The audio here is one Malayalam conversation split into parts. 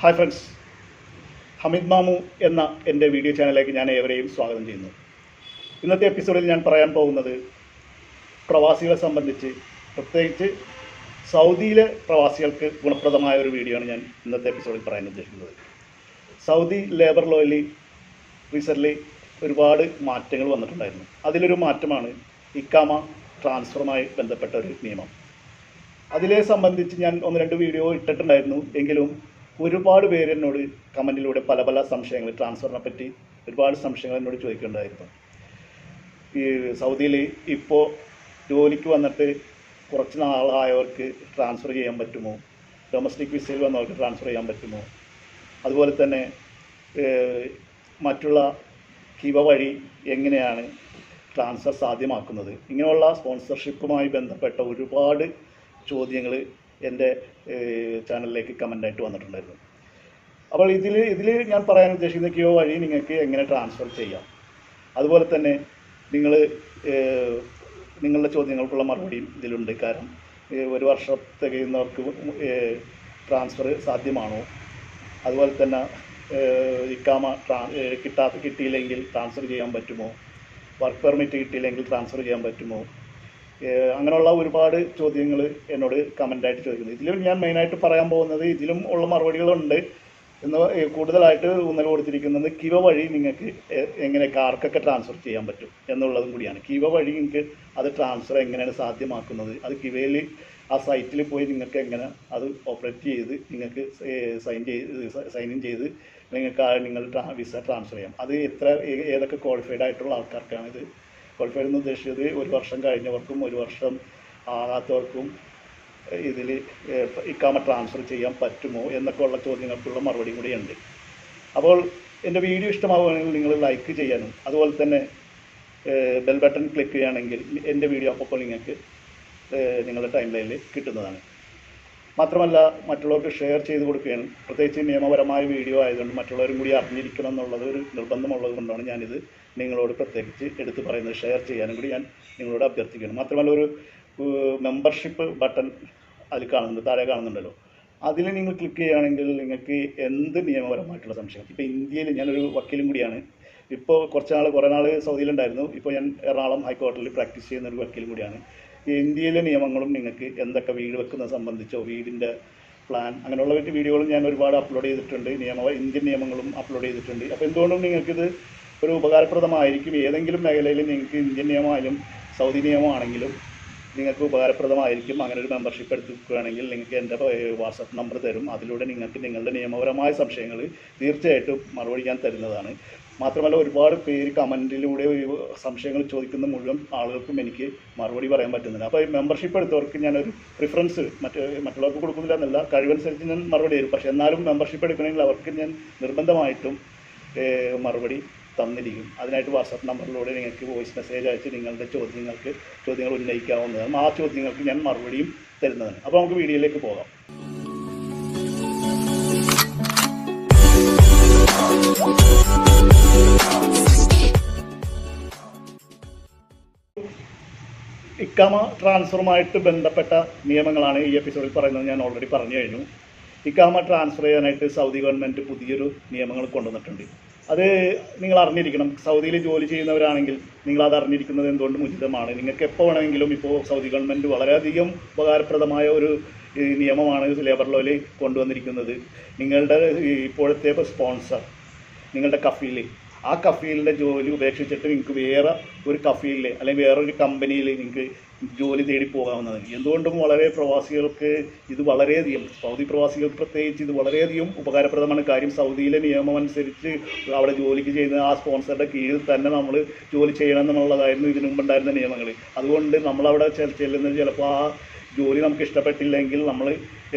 ഹായ് ഫ്രണ്ട്സ്, ഹമീദ് മാമു എന്ന എൻ്റെ വീഡിയോ ചാനലിലേക്ക് ഞാൻ ഏവരെയും സ്വാഗതം ചെയ്യുന്നു. ഇന്നത്തെ എപ്പിസോഡിൽ ഞാൻ പറയാൻ പോകുന്നത് പ്രവാസികളെ സംബന്ധിച്ച്, പ്രത്യേകിച്ച് സൗദിയിലെ പ്രവാസികൾക്ക് ഗുണപ്രദമായ ഒരു വീഡിയോ ആണ് ഞാൻ ഇന്നത്തെ എപ്പിസോഡിൽ പറയാൻ ഉദ്ദേശിക്കുന്നത്. സൗദി ലേബർ ലോയിൽ റീസെൻ്റ്ലി ഒരുപാട് മാറ്റങ്ങൾ വന്നിട്ടുണ്ടായിരുന്നു. അതിലൊരു മാറ്റമാണ് ഇക്കാമ ട്രാൻസ്ഫറുമായി ബന്ധപ്പെട്ട ഒരു നിയമം. അതിലെ സംബന്ധിച്ച് ഞാൻ 1-2 വീഡിയോ ഇട്ടിട്ടുണ്ടായിരുന്നു. എങ്കിലും ഒരുപാട് പേര് എന്നോട് കമൻറ്റിലൂടെ പല സംശയങ്ങൾ, ട്രാൻസ്ഫറിനെ പറ്റി ഒരുപാട് സംശയങ്ങൾ എന്നോട് ചോദിക്കുന്നുണ്ടായിരുന്നു. ഈ സൗദിയിൽ ഇപ്പോൾ ജോലിക്ക് വന്നിട്ട് കുറച്ച് നാളായവർക്ക് ട്രാൻസ്ഫർ ചെയ്യാൻ പറ്റുമോ, ഡൊമസ്റ്റിക് വിസയിൽ വന്നവർക്ക് ട്രാൻസ്ഫർ ചെയ്യാൻ പറ്റുമോ, അതുപോലെ തന്നെ മറ്റുള്ള കിവ വഴി എങ്ങനെയാണ് ട്രാൻസ്ഫർ സാധ്യമാക്കുന്നത്, ഇങ്ങനെയുള്ള സ്പോൺസർഷിപ്പുമായി ബന്ധപ്പെട്ട ഒരുപാട് ചോദ്യങ്ങൾ എൻ്റെ ചാനലിലേക്ക് കമൻ്റായിട്ട് വന്നിട്ടുണ്ടായിരുന്നു. അപ്പോൾ ഇതിൽ ഞാൻ പറയാൻ ഉദ്ദേശിക്കുന്നത് കിയോ വഴി നിങ്ങൾക്ക് എങ്ങനെ ട്രാൻസ്ഫർ ചെയ്യാം, അതുപോലെ തന്നെ നിങ്ങളുടെ ചോദ്യങ്ങൾക്കുള്ള മറുപടിയും ഇതിലുണ്ട്. കാരണം 1 വർഷം തികയുന്നവർക്ക് ട്രാൻസ്ഫർ സാധ്യമാണോ, അതുപോലെ തന്നെ ഇക്കാമ കിട്ടിയില്ലെങ്കിൽ ട്രാൻസ്ഫർ ചെയ്യാൻ പറ്റുമോ, വർക്ക് പെർമിറ്റ് കിട്ടിയില്ലെങ്കിൽ ട്രാൻസ്ഫർ ചെയ്യാൻ പറ്റുമോ, അങ്ങനെയുള്ള ഒരുപാട് ചോദ്യങ്ങൾ എന്നോട് കമൻ്റായിട്ട് ചോദിക്കുന്നു. ഇതിലും ഞാൻ മെയിനായിട്ട് പറയാൻ പോകുന്നത്, ഇതിലും ഉള്ള മറുപടികളുണ്ട് എന്ന് കൂടുതലായിട്ട് ഊന്നൽ കൊടുത്തിരിക്കുന്നത് കിവ വഴി നിങ്ങൾക്ക് എങ്ങനെ ആർക്കൊക്കെ ട്രാൻസ്ഫർ ചെയ്യാൻ പറ്റും എന്നുള്ളതും കൂടിയാണ്. കിവ വഴി നിങ്ങൾക്ക് അത് ട്രാൻസ്ഫർ എങ്ങനെയാണ് സാധ്യമാക്കുന്നത്, അത് കിവയിൽ ആ സൈറ്റിൽ പോയി നിങ്ങൾക്ക് എങ്ങനെ അത് ഓപ്പറേറ്റ് ചെയ്ത് നിങ്ങൾക്ക് സൈൻ ഇൻ ചെയ്ത് നിങ്ങൾക്ക് വിസ ട്രാൻസ്ഫർ ചെയ്യാം. അത് ഏതൊക്കെ ക്വാളിഫൈഡ് ആയിട്ടുള്ള ആൾക്കാർക്കാണ് ഇത് ക്വാളിഫൈഡ് എന്ന് ഉദ്ദേശിച്ചത്. 1 വർഷം കഴിഞ്ഞവർക്കും 1 വർഷം ആകാത്തവർക്കും ഇതിൽ ഇക്കാമ ട്രാൻസ്ഫർ ചെയ്യാൻ പറ്റുമോ എന്നൊക്കെ ഉള്ള ചോദ്യങ്ങൾക്കുള്ള മറുപടിയും കൂടിയുണ്ട്. അപ്പോൾ എൻ്റെ വീഡിയോ ഇഷ്ടമാവുകയാണെങ്കിൽ നിങ്ങൾ ലൈക്ക് ചെയ്യാനും, അതുപോലെ തന്നെ ബെൽ ബട്ടൺ ക്ലിക്ക് ചെയ്യുകയാണെങ്കിൽ എൻ്റെ വീഡിയോ അപ്പോൾ നിങ്ങൾക്ക് നിങ്ങളുടെ ടൈം ലൈനിൽ കിട്ടുന്നതാണ്. മാത്രമല്ല മറ്റുള്ളവർക്ക് ഷെയർ ചെയ്ത് കൊടുക്കുകയാണ്. പ്രത്യേകിച്ച് നിയമപരമായ വീഡിയോ ആയതുകൊണ്ട് മറ്റുള്ളവരും കൂടി അറിഞ്ഞിരിക്കണം എന്നുള്ളത് ഒരു നിർബന്ധമുള്ളത് കൊണ്ടാണ് ഞാനിത് നിങ്ങളോട് പ്രത്യേകിച്ച് എടുത്തു പറയുന്നത്. ഷെയർ ചെയ്യാനും കൂടി ഞാൻ നിങ്ങളോട് അഭ്യർത്ഥിക്കുകയാണ്. മാത്രമല്ല ഒരു മെമ്പർഷിപ്പ് ബട്ടൺ അതിൽ കാണുന്നുണ്ട്, താഴെ കാണുന്നുണ്ടല്ലോ, അതിൽ നിങ്ങൾ ക്ലിക്ക് ചെയ്യുകയാണെങ്കിൽ നിങ്ങൾക്ക് എന്ത് നിയമപരമായിട്ടുള്ള സംശയം, ഇപ്പോൾ ഇന്ത്യയിൽ ഞാനൊരു വക്കീലും കൂടിയാണ്. ഇപ്പോൾ കുറേ നാൾ സൗദിയിലുണ്ടായിരുന്നു. ഇപ്പോൾ ഞാൻ എറണാകുളം ഹൈക്കോടതിയിൽ പ്രാക്ടീസ് ചെയ്യുന്ന ഒരു വക്കീലും കൂടിയാണ്. ഇന്ത്യയിലെ നിയമങ്ങളും നിങ്ങൾക്ക് എന്തൊക്കെ വീട് വെക്കുന്നത് സംബന്ധിച്ചോ, വീടിൻ്റെ പ്ലാൻ, അങ്ങനെയുള്ള വീഡിയോകളും ഞാൻ ഒരുപാട് അപ്ലോഡ് ചെയ്തിട്ടുണ്ട്. ഇന്ത്യൻ നിയമങ്ങളും അപ്ലോഡ് ചെയ്തിട്ടുണ്ട്. അപ്പോൾ എന്തുകൊണ്ടും നിങ്ങൾക്കിത് ഒരു ഉപകാരപ്രദമായിരിക്കും. ഏതെങ്കിലും മേഖലയിൽ നിങ്ങൾക്ക് ഇന്ത്യൻ നിയമമായാലും സൗദി നിയമമാണെങ്കിലും നിങ്ങൾക്ക് ഉപകാരപ്രദമായിരിക്കും. അങ്ങനെ ഒരു മെമ്പർഷിപ്പ് എടുക്കുകയാണെങ്കിൽ നിങ്ങൾക്ക് എൻ്റെ വാട്സപ്പ് നമ്പർ തരും. അതിലൂടെ നിങ്ങൾക്ക് നിങ്ങളുടെ നിയമപരമായ സംശയങ്ങൾ തീർച്ചയായിട്ടും മറുപടി ഞാൻ തരുന്നതാണ്. മാത്രമല്ല ഒരുപാട് പേര് കമൻറ്റിലൂടെ സംശയങ്ങൾ ചോദിക്കുന്ന മുഴുവൻ ആളുകൾക്കും എനിക്ക് മറുപടി പറയാൻ പറ്റുന്നില്ല. അപ്പോൾ ഈ മെമ്പർഷിപ്പ് എടുത്തവർക്ക് ഞാനൊരു പ്രിഫറൻസ് മറ്റുള്ളവർക്ക് കൊടുക്കുന്നില്ല എന്നല്ല, കഴിവനുസരിച്ച് ഞാൻ മറുപടി തരും. പക്ഷേ എന്നാലും മെമ്പർഷിപ്പ് എടുക്കണമെങ്കിൽ അവർക്ക് ഞാൻ നിർബന്ധമായിട്ടും മറുപടി തന്നിരിക്കും. അതിനായിട്ട് വാട്സാപ്പ് നമ്പറിലൂടെ നിങ്ങൾക്ക് വോയിസ് മെസ്സേജ് അയച്ച് നിങ്ങളുടെ ചോദ്യങ്ങൾ ഉന്നയിക്കാവുന്നതാണ്. ആ ചോദ്യങ്ങൾക്ക് ഞാൻ മറുപടിയും തരുന്നതാണ്. അപ്പോൾ നമുക്ക് വീഡിയോയിലേക്ക് പോകാം. ഇക്കാമ ട്രാൻസ്ഫറുമായിട്ട് ബന്ധപ്പെട്ട നിയമങ്ങളാണ് ഈ എപ്പിസോഡിൽ പറയുന്നത്. ഞാൻ ഓൾറെഡി പറഞ്ഞു കഴിഞ്ഞു. ഇക്കാമ ട്രാൻസ്ഫർ ചെയ്യാനായിട്ട് സൗദി ഗവൺമെൻറ് പുതിയൊരു നിയമങ്ങൾ കൊണ്ടുവന്നിട്ടുണ്ട്. അത് നിങ്ങൾ അറിഞ്ഞിരിക്കണം. സൗദിയിൽ ജോലി ചെയ്യുന്നവരാണെങ്കിൽ നിങ്ങളത് അറിഞ്ഞിരിക്കുന്നത് എന്തുകൊണ്ട് ഉചിതമാണ്. നിങ്ങൾക്ക് എപ്പോൾ വേണമെങ്കിലും, ഇപ്പോൾ സൗദി ഗവൺമെൻറ് വളരെയധികം ഉപകാരപ്രദമായ ഒരു നിയമമാണ് ലേബർ ലോയിൽ കൊണ്ടുവന്നിരിക്കുന്നത്. നിങ്ങളുടെ ഇപ്പോഴത്തെ സ്പോൺസർ, നിങ്ങളുടെ കഫീൽ, ആ കഫീലിൻ്റെ ജോലി ഉപേക്ഷിച്ചിട്ട് നിങ്ങൾക്ക് വേറെ ഒരു കഫീലിൽ അല്ലെങ്കിൽ വേറൊരു കമ്പനിയിൽ നിങ്ങൾക്ക് ജോലി തേടി പോകാവുന്നതാണ്. എന്തുകൊണ്ടും വളരെ പ്രവാസികൾക്ക് ഇത് വളരെയധികം, സൗദി പ്രവാസികൾക്ക് പ്രത്യേകിച്ച് ഇത് വളരെയധികം ഉപകാരപ്രദമാണ്. കാര്യം സൗദിയിലെ നിയമം അനുസരിച്ച് അവിടെ ജോലിക്ക് ചെയ്യുന്ന ആ സ്പോൺസറുടെ കീഴിൽ തന്നെ നമ്മൾ ജോലി ചെയ്യണം എന്നുള്ളതായിരുന്നു ഇതിനു മുമ്പുണ്ടായിരുന്ന നിയമങ്ങൾ. അതുകൊണ്ട് നമ്മളവിടെ ചെല്ലുന്നത് ചിലപ്പോൾ ആ ജോലി നമുക്ക് ഇഷ്ടപ്പെട്ടില്ലെങ്കിൽ നമ്മൾ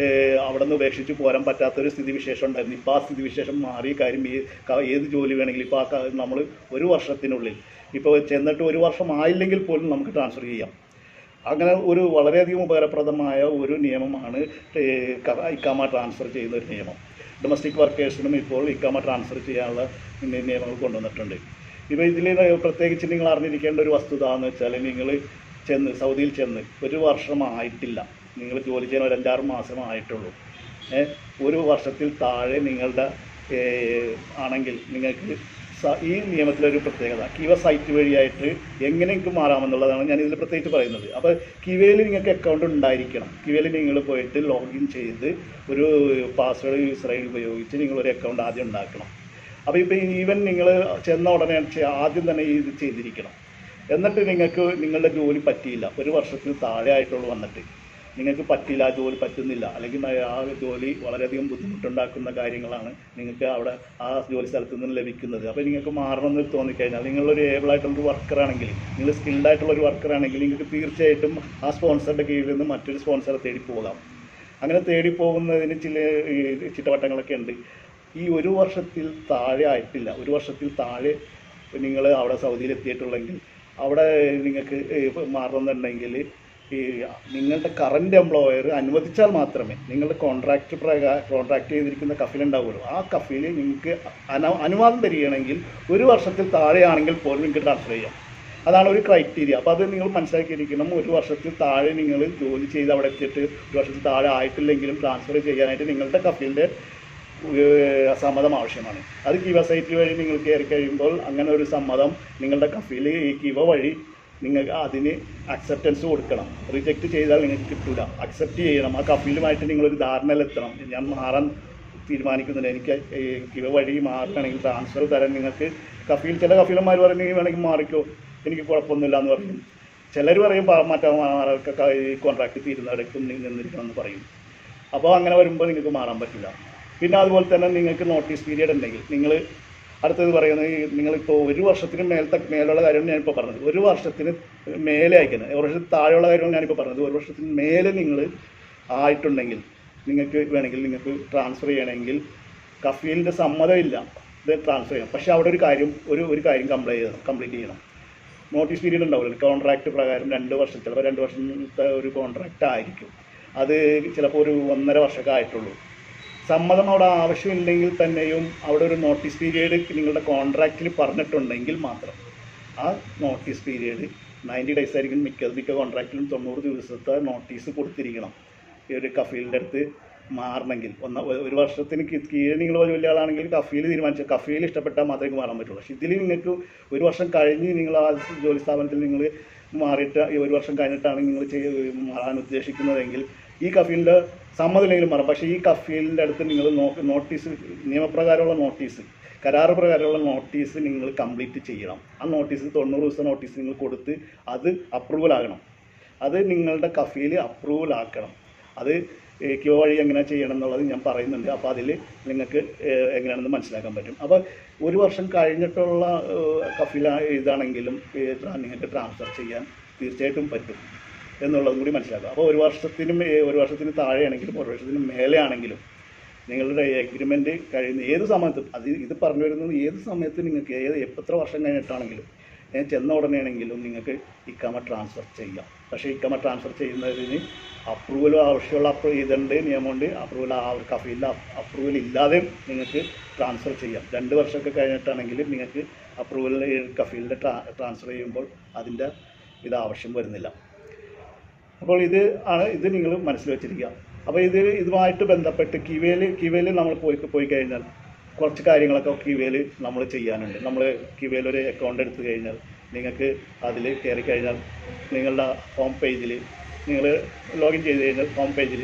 അവിടെ നിന്ന് ഉപേക്ഷിച്ച് പോരാൻ പറ്റാത്തൊരു സ്ഥിതിവിശേഷം ഉണ്ടായിരുന്നു. ഇപ്പോൾ ആ സ്ഥിതിവിശേഷം മാറിയ കാര്യം ഏത് ജോലി വേണമെങ്കിലും ഇപ്പോൾ നമ്മൾ 1 വർഷത്തിനുള്ളിൽ, ഇപ്പോൾ ചെന്നിട്ട് 1 വർഷം ആയില്ലെങ്കിൽ പോലും നമുക്ക് ട്രാൻസ്ഫർ ചെയ്യാം. അങ്ങനെ ഒരു വളരെയധികം ഉപകാരപ്രദമായ ഒരു നിയമമാണ് ഇക്കാമ ട്രാൻസ്ഫർ ചെയ്യുന്ന ഒരു നിയമം. ഡൊമസ്റ്റിക് വർക്കേഴ്സിനും ഇപ്പോൾ ഇക്കാമ ട്രാൻസ്ഫർ ചെയ്യാനുള്ള നിയമങ്ങൾ കൊണ്ടുവന്നിട്ടുണ്ട്. ഇപ്പോൾ ഇതിൽ പ്രത്യേകിച്ച് നിങ്ങൾ അറിഞ്ഞിരിക്കേണ്ട ഒരു വസ്തുത എന്ന് വെച്ചാൽ, നിങ്ങൾ സൗദിയിൽ ചെന്ന് 1 വർഷമായിട്ടില്ല, നിങ്ങൾ ജോലി ചെയ്യാൻ 5-6 മാസമായിട്ടുള്ളൂ, ഒരു വർഷത്തിൽ താഴെ നിങ്ങളുടെ ആണെങ്കിൽ നിങ്ങൾക്ക് ഈ നിയമത്തിലൊരു പ്രത്യേകത കിവ സൈറ്റ് വഴിയായിട്ട് എങ്ങനെയൊക്കെ മാറാമെന്നുള്ളതാണ് ഞാൻ ഇതിൽ പ്രത്യേകിച്ച് പറയുന്നത്. അപ്പോൾ കിവയിൽ നിങ്ങൾക്ക് അക്കൗണ്ട് ഉണ്ടായിരിക്കണം. കിവയിൽ നിങ്ങൾ പോയിട്ട് ലോഗിൻ ചെയ്ത് ഒരു പാസ്വേഡ് യൂസർ ഐ ഡി ഉപയോഗിച്ച് നിങ്ങളൊരു അക്കൗണ്ട് ആദ്യം ഉണ്ടാക്കണം. അപ്പോൾ ഇപ്പോൾ ഈവൻ നിങ്ങൾ ചെന്ന ഉടനെ ആദ്യം തന്നെ ഇത് ചെയ്തിരിക്കണം. എന്നിട്ട് നിങ്ങൾക്ക് നിങ്ങളുടെ ജോലി പറ്റിയില്ല, ഒരു വർഷത്തിൽ താഴെ ആയിട്ടുള്ളൂ വന്നിട്ട് നിങ്ങൾക്ക് പറ്റില്ല, ആ ജോലി പറ്റുന്നില്ല, അല്ലെങ്കിൽ ആ ജോലി വളരെയധികം ബുദ്ധിമുട്ടുണ്ടാക്കുന്ന കാര്യങ്ങളാണ് നിങ്ങൾക്ക് അവിടെ ആ ജോലി സ്ഥലത്ത് നിന്ന് ലഭിക്കുന്നത്. അപ്പോൾ നിങ്ങൾക്ക് മാറണമെന്ന് തോന്നിക്കഴിഞ്ഞാൽ നിങ്ങളൊരു ഏബിളായിട്ടുള്ളൊരു വർക്കറാണെങ്കിൽ, നിങ്ങൾ സ്കിൽഡായിട്ടുള്ളൊരു വർക്കറാണെങ്കിൽ നിങ്ങൾക്ക് തീർച്ചയായിട്ടും ആ സ്പോൺസറുടെ കീഴിൽ നിന്ന് മറ്റൊരു സ്പോൺസറെ തേടി പോകാം. അങ്ങനെ തേടി പോകുന്നതിന് ചില ചുറ്റുവട്ടങ്ങളൊക്കെ ഉണ്ട്. ഈ ഒരു വർഷത്തിൽ താഴെ ആയിട്ടില്ല, ഒരു വർഷത്തിൽ താഴെ നിങ്ങൾ അവിടെ സൗദിയിൽ എത്തിയിട്ടുള്ളെങ്കിൽ അവിടെ നിങ്ങൾക്ക് മാറണമെന്നുണ്ടെങ്കിൽ ഈ നിങ്ങളുടെ കറൻറ്റ് എംപ്ലോയർ അനുവദിച്ചാൽ മാത്രമേ നിങ്ങളുടെ കോൺട്രാക്ട് ചെയ്തിരിക്കുന്ന കഫീലുണ്ടാവുമല്ലോ, ആ കഫീൽ നിങ്ങൾക്ക് അനുവാദം തരികയാണെങ്കിൽ ഒരു വർഷത്തിൽ താഴെയാണെങ്കിൽ പോലും നിങ്ങൾക്ക് ട്രാൻസ്ഫർ ചെയ്യാം. അതാണ് ഒരു ക്രൈറ്റീരിയ. അപ്പോൾ അത് നിങ്ങൾ മനസ്സിലാക്കിയിരിക്കണം. ഒരു വർഷത്തിൽ താഴെ നിങ്ങൾ ജോലി ചെയ്ത് അവിടെ എത്തിയിട്ട് ഒരു വർഷത്തിൽ താഴെ ആയിട്ടില്ലെങ്കിലും ട്രാൻസ്ഫർ ചെയ്യാനായിട്ട് നിങ്ങളുടെ കഫീലിൻ്റെ സമ്മതം ആവശ്യമാണ്. അത് കിവ സൈറ്റ് വഴി നിങ്ങൾ കയറി കഴിയുമ്പോൾ അങ്ങനെ ഒരു സമ്മതം നിങ്ങളുടെ കഫീൽ ഈ കിവ വഴി നിങ്ങൾക്ക് അതിന് അക്സെപ്റ്റൻസ് കൊടുക്കണം. റിജക്റ്റ് ചെയ്താൽ നിങ്ങൾക്ക് കിട്ടില്ല, അക്സെപ്റ്റ് ചെയ്യണം. ആ കഫീലുമായിട്ട് നിങ്ങളൊരു ധാരണയിലെത്തണം. ഞാൻ മാറാൻ തീരുമാനിക്കുന്നുണ്ട്, എനിക്ക് കിവ വഴി മാറുകയാണെങ്കിൽ ട്രാൻസ്ഫർ തരാൻ നിങ്ങൾക്ക് കഫീൽ, ചില കഫീലന്മാർ പറയുന്നത് വേണമെങ്കിൽ മാറിക്കോ, എനിക്ക് കുഴപ്പമൊന്നുമില്ല എന്ന് പറയും. ചിലർ പറയും മറ്റേ കോൺട്രാക്ട് തീരുന്നവരേക്കും നിന്നിരിക്കണം എന്ന് പറയും. അപ്പോൾ അങ്ങനെ വരുമ്പോൾ നിങ്ങൾക്ക് മാറാൻ പറ്റില്ല. പിന്നെ അതുപോലെ തന്നെ നിങ്ങൾക്ക് നോട്ടീസ് പീരീഡ് ഉണ്ടെങ്കിൽ നിങ്ങൾ അടുത്തത് പറയുന്നത് നിങ്ങളിപ്പോൾ ഒരു വർഷത്തിന് മേലുള്ള കാര്യമാണ് ഞാനിപ്പോൾ പറഞ്ഞത്. ഒരു വർഷത്തിന് മേലെ അയക്കുന്നത്, ഒരു വർഷത്തിന് താഴെയുള്ള കാര്യമാണ് ഞാനിപ്പോൾ പറഞ്ഞത്. ഒരു വർഷത്തിന് മേലെ നിങ്ങൾ ആയിട്ടുണ്ടെങ്കിൽ നിങ്ങൾക്ക് വേണമെങ്കിൽ നിങ്ങൾക്ക് ട്രാൻസ്ഫർ ചെയ്യണമെങ്കിൽ കഫീലിൻ്റെ സമ്മതമില്ല ഇത് ട്രാൻസ്ഫർ ചെയ്യണം. പക്ഷേ അവിടെ ഒരു കാര്യം കംപ്ലീറ്റ് ചെയ്യണം. നോട്ടീസ് പീരീഡ് ഉണ്ടാവില്ല. കോൺട്രാക്റ്റ് പ്രകാരം 2 വർഷം, ചിലപ്പോൾ 2 വർഷത്തെ ഒരു കോൺട്രാക്റ്റ് ആയിരിക്കും. അത് ചിലപ്പോൾ ഒരു 1.5 വർഷമൊക്കെ ആയിട്ടുള്ളൂ. സമ്മതം അവിടെ ആവശ്യമില്ലെങ്കിൽ തന്നെയും അവിടെ ഒരു നോട്ടീസ് പീരീഡ് നിങ്ങളുടെ കോൺട്രാക്റ്റിൽ പറഞ്ഞിട്ടുണ്ടെങ്കിൽ മാത്രം ആ നോട്ടീസ് പീരീഡ് 90 ഡേയ്സ് ആയിരിക്കും. മിക്ക കോൺട്രാക്റ്റിലും 90 ദിവസത്തെ നോട്ടീസ് കൊടുത്തിരിക്കണം. ഈ ഒരു കഫീലിൻ്റെ അടുത്ത് മാറണമെങ്കിൽ ഒരു വർഷത്തിന് കീഴെ നിങ്ങൾ വലിയ ആളാണെങ്കിൽ കഫീൽ തീരുമാനിച്ച കഫീൽ ഇഷ്ടപ്പെട്ടാൽ മാത്രമേ മാറാൻ പറ്റുള്ളൂ. പക്ഷേ ഇതിൽ നിങ്ങൾക്ക് ഒരു വർഷം കഴിഞ്ഞ് നിങ്ങൾ ആ ജോലി സ്ഥാപനത്തിൽ നിങ്ങൾ മാറിയിട്ട് ഒരു വർഷം കഴിഞ്ഞിട്ടാണ് നിങ്ങൾ മാറാൻ ഉദ്ദേശിക്കുന്നതെങ്കിൽ ഈ കഫീലിൻ്റെ സമ്മതമില്ലെങ്കിലും മാറാം. പക്ഷേ ഈ കഫീലിൻ്റെ അടുത്ത് നിങ്ങൾ നോട്ടീസ്, നിയമപ്രകാരമുള്ള നോട്ടീസ്, കരാറ് പ്രകാരമുള്ള നോട്ടീസ് നിങ്ങൾ കംപ്ലീറ്റ് ചെയ്യണം. ആ നോട്ടീസ് 90 ദിവസത്തെ നോട്ടീസ് നിങ്ങൾ കൊടുത്ത് അത് അപ്രൂവൽ ആകണം. അത് നിങ്ങളുടെ കഫീൽ അപ്രൂവൽ ആക്കണം. അത് ക്യൂ വഴി എങ്ങനെ ചെയ്യണം എന്നുള്ളത് ഞാൻ പറയുന്നുണ്ട്. അപ്പോൾ അതിൽ നിങ്ങൾക്ക് എങ്ങനെയാണെന്ന് മനസ്സിലാക്കാൻ പറ്റും. അപ്പോൾ ഒരു വർഷം കഴിഞ്ഞിട്ടുള്ള കഫീൽ ഇതാണെങ്കിലും നിങ്ങൾക്ക് ട്രാൻസ്ഫർ ചെയ്യാൻ തീർച്ചയായിട്ടും പറ്റും എന്നുള്ളതും കൂടി മനസ്സിലാക്കുക. അപ്പോൾ ഒരു വർഷത്തിന് താഴെയാണെങ്കിലും ഒരു വർഷത്തിന് മേലെ ആണെങ്കിലും നിങ്ങളുടെ എഗ്രിമെൻറ്റ് കഴിയുന്ന ഏത് സമയത്തും ഇത് പറഞ്ഞു വരുന്നത് ഏത് സമയത്ത് നിങ്ങൾക്ക് എത്ര വർഷം കഴിഞ്ഞിട്ടാണെങ്കിലും ചെന്ന ഉടനെയാണെങ്കിലും നിങ്ങൾക്ക് ഇക്കാമ ട്രാൻസ്ഫർ ചെയ്യാം. പക്ഷേ ഇക്കാമ ട്രാൻസ്ഫർ ചെയ്യുന്നതിന് അപ്രൂവൽ ആവശ്യമുള്ള ഇതുണ്ട്, നിയമമുണ്ട്. കഫീലിൻ്റെ അപ്രൂവൽ ഇല്ലാതെ നിങ്ങൾക്ക് ട്രാൻസ്ഫർ ചെയ്യാം. 2 വർഷമൊക്കെ കഴിഞ്ഞിട്ടാണെങ്കിലും നിങ്ങൾക്ക് അപ്രൂവൽ കഫീലിൻ്റെ ട്രാൻസ്ഫർ ചെയ്യുമ്പോൾ അതിൻ്റെ ആവശ്യം വരുന്നില്ല. അപ്പോൾ ഇത് നിങ്ങൾ മനസ്സിൽ വെച്ചിരിക്കുക. അപ്പോൾ ഇതുമായിട്ട് ബന്ധപ്പെട്ട് കിവയിൽ നമ്മൾ പോയി കഴിഞ്ഞാൽ കുറച്ച് കാര്യങ്ങളൊക്കെ കിവയിൽ നമ്മൾ ചെയ്യാനുണ്ട്. നമ്മൾ കിവയിൽ ഒരു അക്കൗണ്ട് എടുത്തു കഴിഞ്ഞാൽ നിങ്ങൾക്ക് അതിൽ കയറി കഴിഞ്ഞാൽ നിങ്ങളുടെ ഹോം പേജിൽ നിങ്ങൾ ലോഗിൻ ചെയ്ത് കഴിഞ്ഞാൽ ഹോം പേജിൽ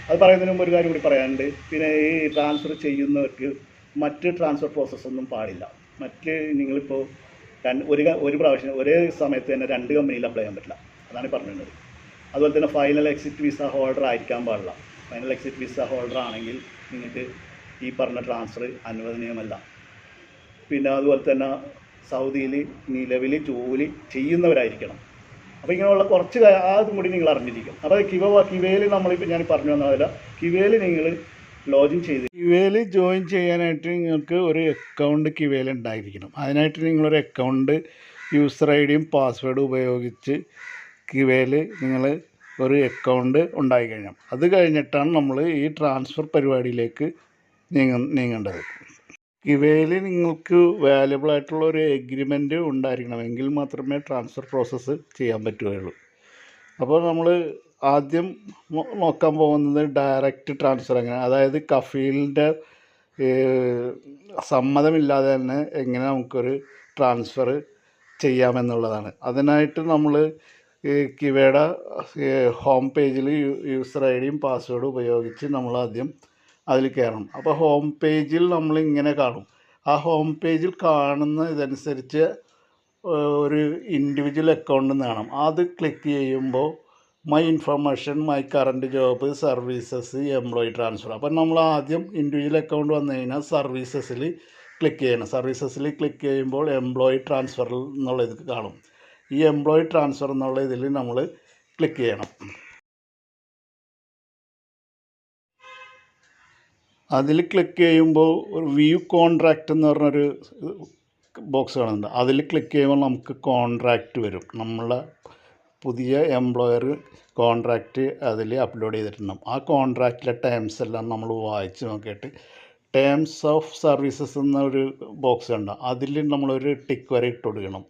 അത് പറയുന്നതിന് മുമ്പ് ഒരു കാര്യം കൂടി പറയാനുണ്ട്. പിന്നെ ഈ ട്രാൻസ്ഫർ ചെയ്യുന്നവർക്ക് മറ്റ് ട്രാൻസ്ഫർ പ്രോസസ്സൊന്നും പാടില്ല. നിങ്ങളിപ്പോൾ ഒരു പ്രാവശ്യം ഒരേ സമയത്ത് തന്നെ 2 കമ്പനിയിൽ അപ്ലൈ ചെയ്യാൻ പറ്റില്ല. അതാണ് പറഞ്ഞിട്ടുള്ളത്. അതുപോലെ തന്നെ ഫൈനൽ എക്സിറ്റ് വിസ ഹോൾഡർ ആയിരിക്കാൻ പാടില്ല. ഫൈനൽ എക്സിറ്റ് വിസ ഹോൾഡർ ആണെങ്കിൽ നിങ്ങൾക്ക് ഈ പറഞ്ഞ ട്രാൻസ്ഫർ അനുവദനീയമല്ല. പിന്നെ അതുപോലെ തന്നെ സൗദിയിൽ നിലവിൽ ജോലി ചെയ്യുന്നവരായിരിക്കണം. അപ്പോൾ ഇങ്ങനെയുള്ള കുറച്ച് അതും കൂടി നിങ്ങൾ അറിഞ്ഞിരിക്കും. അപ്പോൾ കിവയിൽ നമ്മളിപ്പോൾ ഞാൻ പറഞ്ഞു വന്നതല്ല, കിവയിൽ നിങ്ങൾ കിവയിൽ ജോയിൻ ചെയ്യാനായിട്ട് നിങ്ങൾക്ക് ഒരു അക്കൗണ്ട് കിവയിൽ ഉണ്ടായിരിക്കണം. അതിനായിട്ട് നിങ്ങളൊരു അക്കൗണ്ട് യൂസർ ഐ ഡിയും പാസ്വേഡും ഉപയോഗിച്ച് കിവയിൽ നിങ്ങൾ ഒരു അക്കൗണ്ട് ഉണ്ടായിക്കഴിഞ്ഞാൽ അത് കഴിഞ്ഞിട്ടാണ് നമ്മൾ ഈ ട്രാൻസ്ഫർ പരിപാടിയിലേക്ക് നീങ്ങേണ്ടത്. കിവയിൽ നിങ്ങൾക്ക് വാല്യബിൾ ആയിട്ടുള്ള ഒരു എഗ്രിമെൻറ്റ് ഉണ്ടായിരിക്കണം, എങ്കിൽ മാത്രമേ ട്രാൻസ്ഫർ പ്രോസസ്സ് ചെയ്യാൻ പറ്റുകയുള്ളൂ. അപ്പോൾ നമ്മൾ ആദ്യം നോക്കാൻ പോകുന്നത് ഡയറക്റ്റ് ട്രാൻസ്ഫർ എങ്ങനെ, അതായത് കഫീലിൻ്റെ സമ്മതമില്ലാതെ തന്നെ എങ്ങനെ നമുക്കൊരു ട്രാൻസ്ഫർ ചെയ്യാമെന്നുള്ളതാണ്. അതിനായിട്ട് നമ്മൾ കിവയുടെ ഹോം പേജിൽ യൂസർ ഐ ഡിയും പാസ്വേഡും ഉപയോഗിച്ച് നമ്മളാദ്യം അതിൽ കയറണം. അപ്പോൾ ഹോം പേജിൽ നമ്മളിങ്ങനെ കാണും. ആ ഹോം പേജിൽ കാണുന്ന ഇതനുസരിച്ച് ഒരു ഇൻഡിവിജ്വൽ അക്കൗണ്ട് കാണാം. അത് ക്ലിക്ക് ചെയ്യുമ്പോൾ my information, my current job, services, employee transfer. അപ്പം നമ്മൾ ആദ്യം ഇൻഡിവിജ്വൽ അക്കൗണ്ട് വന്നു കഴിഞ്ഞാൽ സർവീസസിൽ ക്ലിക്ക് ചെയ്യണം. സർവീസസിൽ ക്ലിക്ക് ചെയ്യുമ്പോൾ എംപ്ലോയി ട്രാൻസ്ഫർ എന്നുള്ള ഇത് കാണും. ഈ എംപ്ലോയി ട്രാൻസ്ഫർ എന്നുള്ള ഇതിൽ നമ്മൾ ക്ലിക്ക് ചെയ്യണം. അതിൽ ക്ലിക്ക് ചെയ്യുമ്പോൾ ഒരു വ്യൂ കോൺട്രാക്റ്റ് എന്ന് പറഞ്ഞൊരു ബോക്സ് കാണുന്നുണ്ട്. അതിൽ ക്ലിക്ക് ചെയ്യുമ്പോൾ നമുക്ക് കോൺട്രാക്റ്റ് വരും. നമ്മളെ പുതിയ എംപ്ലോയർ കോൺട്രാക്റ്റ് അതിൽ അപ്ലോഡ് ചെയ്തിട്ടുണ്ടാകും. ആ കോൺട്രാക്റ്റിലെ ടേംസ് എല്ലാം നമ്മൾ വായിച്ച് നോക്കിയിട്ട് ടേംസ് ഓഫ് സർവീസസ് എന്നൊരു ബോക്സ് ഉണ്ട്. അതിൽ നമ്മളൊരു ടിക്ക് വരെ ഇട്ട് കൊടുക്കണം.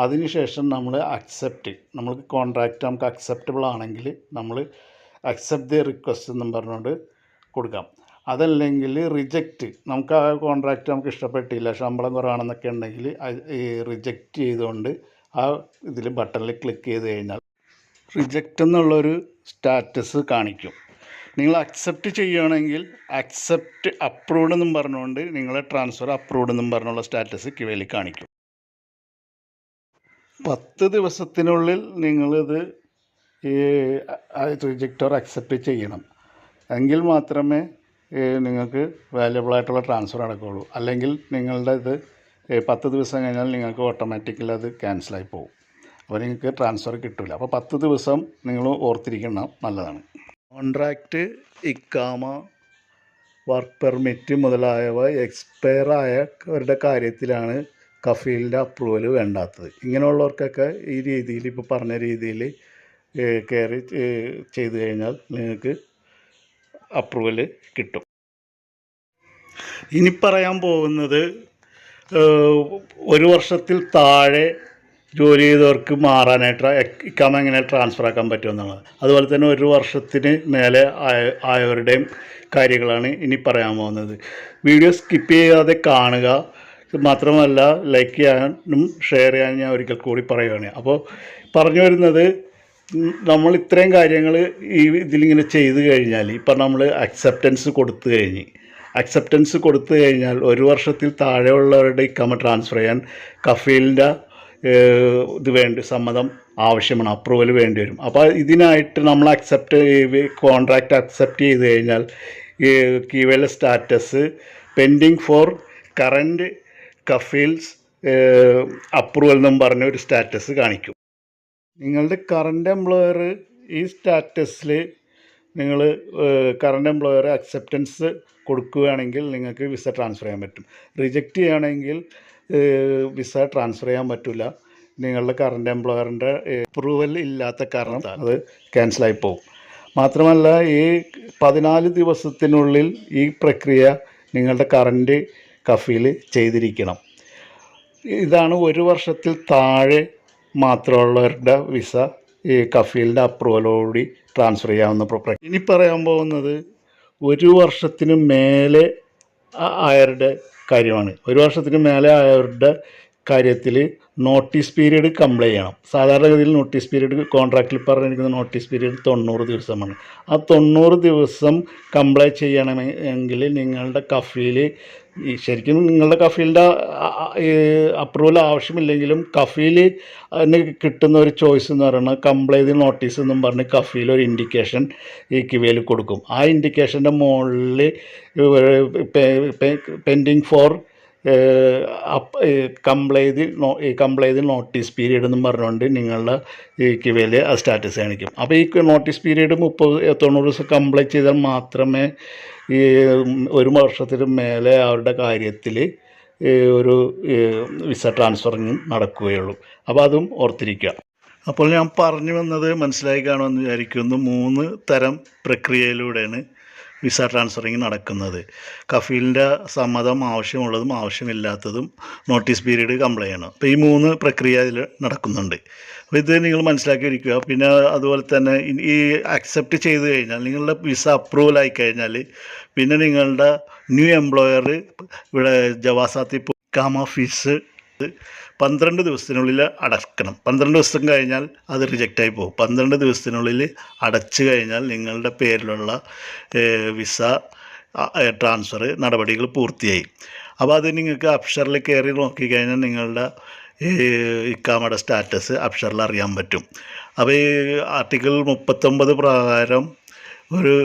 അതിനുശേഷം നമ്മൾ അക്സെപ്റ്റ്, നമ്മൾക്ക് കോൺട്രാക്റ്റ് നമുക്ക് അക്സെപ്റ്റബിൾ ആണെങ്കിൽ നമ്മൾ അക്സെപ്റ്റ് ദി റിക്വസ്റ്റ് എന്നും പറഞ്ഞുകൊണ്ട് കൊടുക്കാം. അതല്ലെങ്കിൽ റിജക്റ്റ്, നമുക്ക് ആ കോൺട്രാക്റ്റ് നമുക്ക് ഇഷ്ടപ്പെട്ടില്ല, ശമ്പളം കുറവാണെന്നൊക്കെ ഉണ്ടെങ്കിൽ ഈ റിജക്റ്റ് ചെയ്തുകൊണ്ട് ആ ഇതിൽ ബട്ടണിൽ ക്ലിക്ക് ചെയ്ത് കഴിഞ്ഞാൽ റിജക്റ്റ് എന്നുള്ളൊരു സ്റ്റാറ്റസ് കാണിക്കും. നിങ്ങൾ അക്സെപ്റ്റ് ചെയ്യുകയാണെങ്കിൽ അക്സെപ്റ്റ് അപ്രൂവ്ഡ് എന്നും പറഞ്ഞുകൊണ്ട് നിങ്ങളെ ട്രാൻസ്ഫർ അപ്രൂവ്ഡ് എന്നും പറഞ്ഞുള്ള സ്റ്റാറ്റസ് കിവയിൽ കാണിക്കും. 10 ദിവസത്തിനുള്ളിൽ നിങ്ങളിത് റിജക്റ്റ് ഓർ അക്സെപ്റ്റ് ചെയ്യണം. എങ്കിൽ മാത്രമേ നിങ്ങൾക്ക് വാല്യബിൾ ആയിട്ടുള്ള ട്രാൻസ്ഫർ നടക്കുകയുള്ളൂ. അല്ലെങ്കിൽ നിങ്ങളുടെ ഇത് 10 ദിവസം കഴിഞ്ഞാൽ നിങ്ങൾക്ക് ഓട്ടോമാറ്റിക്കലി അത് ക്യാൻസലായി പോകും. അപ്പോൾ നിങ്ങൾക്ക് ട്രാൻസ്ഫർ കിട്ടില്ല. അപ്പോൾ 10 ദിവസം നിങ്ങൾ ഓർത്തിരിക്കണം, നല്ലതാണ്. കോൺട്രാക്റ്റ്, ഇക്കാമ, വർക്ക് പെർമിറ്റ് മുതലായവ എക്സ്പയർ ആയവരുടെ കാര്യത്തിലാണ് കഫീലിൻ്റെ അപ്രൂവൽ വേണ്ടാത്തത്. ഇങ്ങനെയുള്ളവർക്കൊക്കെ ഈ രീതിയിൽ ഇപ്പോൾ പറഞ്ഞ രീതിയിൽ കയറി ചെയ്തു കഴിഞ്ഞാൽ നിങ്ങൾക്ക് അപ്രൂവൽ കിട്ടും. ഇനി പറയാൻ പോകുന്നത് 1 വർഷത്തിൽ താഴെ ജോലി ചെയ്തവർക്ക് മാറാനായിട്ട് ഇക്കാമ എങ്ങനെ ട്രാൻസ്ഫർ ആക്കാൻ പറ്റുമെന്നുള്ളത്. അതുപോലെ തന്നെ 1 വർഷത്തിന് മേലെ ആയവരുടെയും കാര്യങ്ങളാണ് ഇനി പറയാൻ പോകുന്നത്. വീഡിയോ സ്കിപ്പ് ചെയ്യാതെ കാണുക. മാത്രമല്ല ലൈക്ക് ചെയ്യാനും ഷെയർ ചെയ്യാനും ഞാൻ ഒരിക്കൽ കൂടി പറയുകയാണ്. അപ്പോൾ പറഞ്ഞു വരുന്നത്, നമ്മൾ ഇത്രയും കാര്യങ്ങൾ ഈ ഇതിലിങ്ങനെ ചെയ്ത് കഴിഞ്ഞാൽ, ഇപ്പം നമ്മൾ അക്സെപ്റ്റൻസ് കൊടുത്തു കഴിഞ്ഞാൽ 1 വർഷത്തിൽ താഴെയുള്ളവരുടെ ഇക്കാമ ട്രാൻസ്ഫർ ചെയ്യാൻ കഫീലിൻ്റെ സമ്മതം ആവശ്യമാണ്, അപ്രൂവൽ വേണ്ടി വരും. അപ്പോൾ ഇതിനായിട്ട് നമ്മൾ കോൺട്രാക്റ്റ് അക്സെപ്റ്റ് ചെയ്ത് കഴിഞ്ഞാൽ കിവയിലെ സ്റ്റാറ്റസ് പെൻഡിങ് ഫോർ കറൻറ്റ് കഫീൽസ് അപ്രൂവൽ എന്നും പറഞ്ഞ ഒരു സ്റ്റാറ്റസ് കാണിക്കും. നിങ്ങളുടെ കറൻറ്റ് എംപ്ലോയർ ഈ സ്റ്റാറ്റസിൽ നിങ്ങൾ കറൻറ്റ് എംപ്ലോയർ അക്സെപ്റ്റൻസ് കൊടുക്കുകയാണെങ്കിൽ നിങ്ങൾക്ക് വിസ ട്രാൻസ്ഫർ ചെയ്യാൻ പറ്റും. റിജക്റ്റ് ചെയ്യുകയാണെങ്കിൽ വിസ ട്രാൻസ്ഫർ ചെയ്യാൻ പറ്റില്ല. നിങ്ങളുടെ കറൻറ്റ് എംപ്ലോയറിൻ്റെ അപ്രൂവൽ ഇല്ലാത്ത കാരണം അത് ക്യാൻസലായി പോകും. മാത്രമല്ല ഈ 14 ദിവസത്തിനുള്ളിൽ ഈ പ്രക്രിയ നിങ്ങളുടെ കറൻറ്റ് കഫീൽ ചെയ്തിരിക്കണം. ഇതാണ് 1 വർഷത്തിൽ താഴെ മാത്രമുള്ളവരുടെ വിസ ഈ കഫീലിൻ്റെ അപ്രൂവലോടുകൂടി ട്രാൻസ്ഫർ ചെയ്യാവുന്ന പ്രക്രിയ. ഇനി പറയാൻ പോകുന്നത് 1 വർഷത്തിന് മേലെ ആയവരുടെ കാര്യമാണ്. 1 വർഷത്തിന് മേലെ ആയവരുടെ കാര്യത്തിൽ നോട്ടീസ് പീരീഡ് കംപ്ലൈ ചെയ്യണം. സാധാരണഗതിയിൽ നോട്ടീസ് പീരീഡ് കോൺട്രാക്റ്റിൽ പറഞ്ഞിരിക്കുന്ന നോട്ടീസ് പീരീഡ് 90 ദിവസമാണ്. ആ 90 ദിവസം കംപ്ലൈ ചെയ്യണമെങ്കിൽ നിങ്ങളുടെ കഫീൽ ശരിക്കും നിങ്ങളുടെ കഫീലിൻ്റെ അപ്രൂവൽ ആവശ്യമില്ലെങ്കിലും കഫീൽ കിട്ടുന്ന ഒരു ചോയ്സ് എന്ന് പറയുന്നത് കംപ്ലൈൻറ്റ് നോട്ടീസ് എന്നും പറഞ്ഞ് കഫീൽ ഒരു ഇൻഡിക്കേഷൻ ഈ കിവയിൽ കൊടുക്കും. ആ ഇൻഡിക്കേഷൻ്റെ മുകളിൽ pending for complaint notice period എന്നും പറഞ്ഞുകൊണ്ട് നിങ്ങളുടെ ഈ കിവയിൽ ആ സ്റ്റാറ്റസ് കാണിക്കും. അപ്പോൾ ഈ നോട്ടീസ് പീരീഡ് 90 ദിവസം കംപ്ലൈ ചെയ്താൽ മാത്രമേ ഈ 1 വർഷത്തിന് മേലെ അവരുടെ കാര്യത്തിൽ ഒരു വിസ ട്രാൻസ്ഫറിങ് നടക്കുകയുള്ളൂ. അപ്പോൾ അതും ഓർത്തിരിക്കുക. അപ്പോൾ ഞാൻ പറഞ്ഞു വന്നത് മനസ്സിലായി കാണുമെന്ന് വിചാരിക്കുന്നു. 3 തരം പ്രക്രിയയിലൂടെയാണ് വിസ ട്രാൻസ്ഫറിങ് നടക്കുന്നത്. കഫീലിൻ്റെ സമ്മതം ആവശ്യമുള്ളതും ആവശ്യമില്ലാത്തതും നോട്ടീസ് പീരീഡ് കംപ്ലൈൻ്റ്. അപ്പോൾ ഈ 3 പ്രക്രിയ ഇതിൽ നടക്കുന്നുണ്ട്. അപ്പോൾ ഇത് നിങ്ങൾ മനസ്സിലാക്കി ഇരിക്കുക. പിന്നെ അതുപോലെ തന്നെ ഈ അക്സെപ്റ്റ് ചെയ്ത് കഴിഞ്ഞാൽ നിങ്ങളുടെ വിസ അപ്രൂവൽ ആയി കഴിഞ്ഞാൽ പിന്നെ നിങ്ങളുടെ ന്യൂ എംപ്ലോയർ ഇവിടെ ജവാസാത്തി ഇഖാമ ഫീസ് 12 ദിവസത്തിനുള്ളിൽ അടക്കണം. 12 ദിവസം കഴിഞ്ഞാൽ അത് റിജക്റ്റായി പോകും. 12 ദിവസത്തിനുള്ളിൽ അടച്ചു കഴിഞ്ഞാൽ നിങ്ങളുടെ പേരിലുള്ള വിസ ട്രാൻസ്ഫർ നടപടികൾ പൂർത്തിയായി. അപ്പോൾ അത് നിങ്ങൾക്ക് അപ്ഷറിൽ കയറി നോക്കിക്കഴിഞ്ഞാൽ നിങ്ങളുടെ ഇഖാമയുടെ സ്റ്റാറ്റസ് അപ്ഷറിൽ അറിയാൻ പറ്റും. അപ്പോൾ ഈ ആർട്ടിക്കിൾ 39 പ്രകാരം ഒരു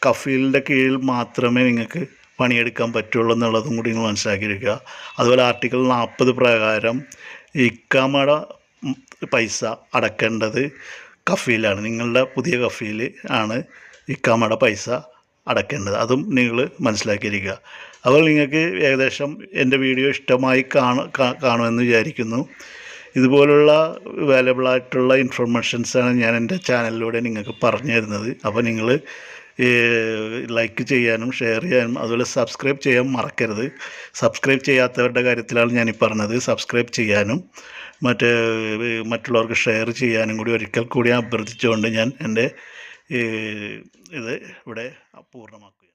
കഫീലിൻ്റെ കീഴിൽ മാത്രമേ നിങ്ങൾക്ക് പണിയെടുക്കാൻ പറ്റുള്ളൂ എന്നുള്ളതും കൂടി നിങ്ങൾ മനസ്സിലാക്കിയിരിക്കുക. അതുപോലെ ആർട്ടിക്കിൾ 40 പ്രകാരം ഇഖാമയുടെ പൈസ അടക്കേണ്ടത് കഫീലാണ്. നിങ്ങളുടെ പുതിയ കഫീൽ ആണ് ഇഖാമയുടെ പൈസ അടക്കേണ്ടത്. അതും നിങ്ങൾ മനസ്സിലാക്കിയിരിക്കുക. അപ്പോൾ നിങ്ങൾക്ക് ഏകദേശം എൻ്റെ വീഡിയോ ഇഷ്ടമായി കാണുമെന്ന് വിചാരിക്കുന്നു. ഇതുപോലുള്ള വാല്യബിളായിട്ടുള്ള ഇൻഫർമേഷൻസാണ് ഞാൻ എൻ്റെ ചാനലിലൂടെ നിങ്ങൾക്ക് പറഞ്ഞു തരുന്നത്. അപ്പോൾ നിങ്ങൾ ലൈക്ക് ചെയ്യാനും ഷെയർ ചെയ്യാനും അതുപോലെ സബ്സ്ക്രൈബ് ചെയ്യാൻ മറക്കരുത്. സബ്സ്ക്രൈബ് ചെയ്യാത്തവരുടെ കാര്യത്തിലാണ് ഞാനീ പറഞ്ഞത്. സബ്സ്ക്രൈബ് ചെയ്യാനും മറ്റുള്ളവർക്ക് ഷെയർ ചെയ്യാനും കൂടി ഒരിക്കൽ കൂടി അഭ്യർത്ഥിച്ചുകൊണ്ട് ഞാൻ എൻ്റെ ഇത് ഇവിടെ പൂർണ്ണമാക്കും.